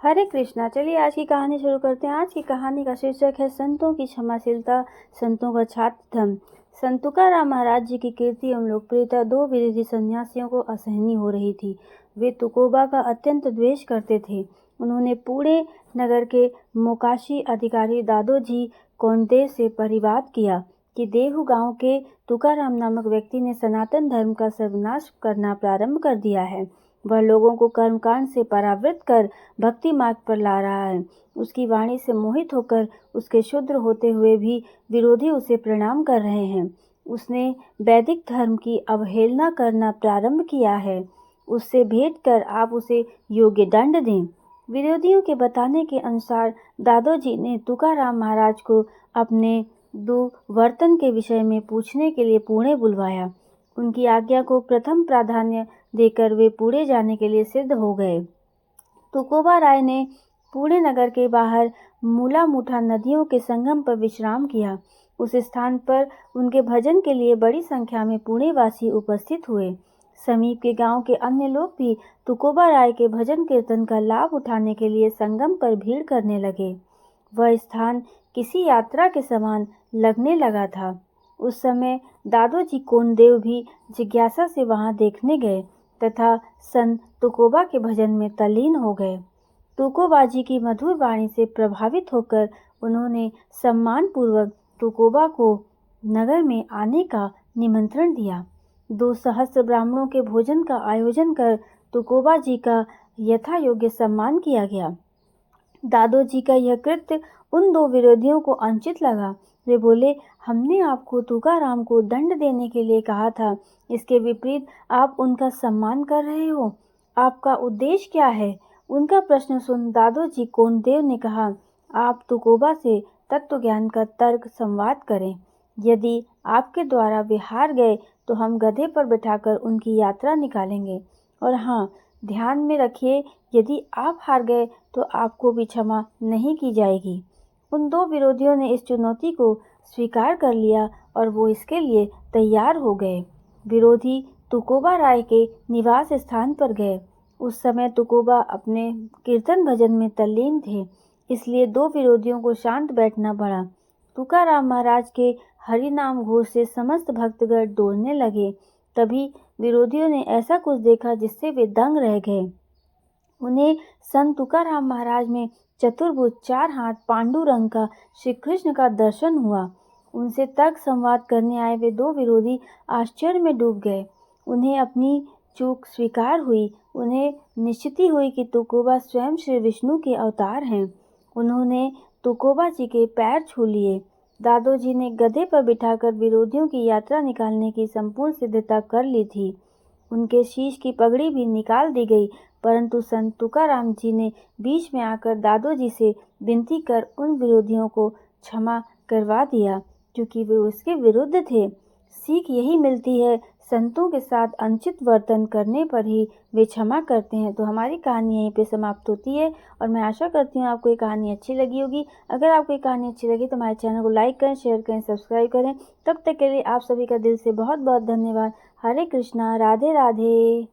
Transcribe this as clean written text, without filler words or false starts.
हरे कृष्णा। चलिए आज की कहानी शुरू करते हैं। आज की कहानी का शीर्षक है संतों की क्षमाशीलता, संतों का छात्र धर्म। संत तुकाराम महाराज जी की कीर्ति एवं लोकप्रियता दो विदेशी सन्यासियों को असहनीय हो रही थी। वे तुकोबा का अत्यंत द्वेष करते थे। उन्होंने पुणे नगर के मोकाशी अधिकारी दादोजी कोंडदेव से परिवाद किया कि देहू गांव के तुकाराम नामक व्यक्ति ने सनातन धर्म का सर्वनाश करना प्रारंभ कर दिया है। वह लोगों को कर्मकांड से परावृत कर भक्ति मार्ग पर ला रहा है। उसकी वाणी से मोहित होकर उसके शुद्र होते हुए भी विरोधी उसे प्रणाम कर रहे हैं। उसने वैदिक धर्म की अवहेलना करना प्रारंभ किया है। उससे भेंट कर आप उसे योग्य दंड दें। विरोधियों के बताने के अनुसार दादोजी ने तुकाराम महाराज को अपने दुर्वर्तन के विषय में पूछने के लिए पुणे बुलवाया। उनकी आज्ञा को प्रथम प्राधान्य देकर वे पुणे जाने के लिए सिद्ध हो गए। तुकोबा राय ने पुणे नगर के बाहर मूला मुठा नदियों के संगम पर विश्राम किया। उस स्थान पर उनके भजन के लिए बड़ी संख्या में पुणे वासी उपस्थित हुए। समीप के गांव के अन्य लोग भी तुकोबा राय के भजन कीर्तन का लाभ उठाने के लिए संगम पर भीड़ करने लगे। वह स्थान किसी यात्रा के समान लगने लगा था। उस समय दादोजी कोंडदेव भी जिज्ञासा से वहां देखने गए तथा संत तुकोबा के भजन में तल्लीन हो गए। तुकोबाजी की मधुर वाणी से प्रभावित होकर उन्होंने सम्मानपूर्वक तुकोबा को नगर में आने का निमंत्रण दिया। 2 सहस्त्र ब्राह्मणों के भोजन का आयोजन कर तुकोबा जी का यथा योग्य सम्मान किया गया। दादोजी का यह कृत्य उन 2 विरोधियों को अनुचित लगा। वे बोले, हमने आपको तुकाराम को दंड देने के लिए कहा था, इसके विपरीत आप उनका सम्मान कर रहे हो। आपका उद्देश्य क्या है? उनका प्रश्न सुन दादोजी कोंडदेव ने कहा, आप तुकोबा से तत्व ज्ञान का तर्क संवाद करें। यदि आपके द्वारा वे हार गए तो हम गधे पर बिठाकर उनकी यात्रा निकालेंगे। और हाँ, ध्यान में रखिए, यदि आप हार गए तो आपको भी क्षमा नहीं की जाएगी। उन 2 विरोधियों ने इस चुनौती को स्वीकार कर लिया और वो इसके लिए तैयार हो गए। विरोधी तुकोबा राय के निवास स्थान पर गए। उस समय तुकोबा अपने कीर्तन भजन में तल्लीन थे, इसलिए 2 विरोधियों को शांत बैठना पड़ा। तुकाराम महाराज के हरिनाम घोष से समस्त भक्तगण डोलने लगे। तभी विरोधियों ने ऐसा कुछ देखा जिससे वे दंग रह गए। उन्हें संत तुकाराम महाराज में चतुर्भुज 4 हाथ पांडुरंग का श्री कृष्ण का दर्शन हुआ। उनसे तर्क संवाद करने आए वे 2 विरोधी आश्चर्य में डूब गए। उन्हें अपनी चूक स्वीकार हुई। उन्हें निश्चिती हुई कि तुकोबा स्वयं श्री विष्णु के अवतार हैं। उन्होंने तुकोबा जी के पैर छू लिए। दादोजी ने गधे पर बिठाकर विरोधियों की यात्रा निकालने की संपूर्ण सिद्धता कर ली थी। उनके शीश की पगड़ी भी निकाल दी गई, परंतु संत तुकाराम जी ने बीच में आकर दादोजी से विनती कर उन विरोधियों को क्षमा करवा दिया, क्योंकि वे उसके विरुद्ध थे। सीख यही मिलती है, संतों के साथ अनुचित वर्तन करने पर ही वे क्षमा करते हैं। तो हमारी कहानी यहीं पे समाप्त होती है और मैं आशा करती हूँ आपको ये कहानी अच्छी लगी होगी। अगर आपको ये कहानी अच्छी लगी तो हमारे चैनल को लाइक करें, शेयर करें, सब्सक्राइब करें। तब तक के लिए आप सभी का दिल से बहुत बहुत धन्यवाद। हरे कृष्णा, राधे राधे।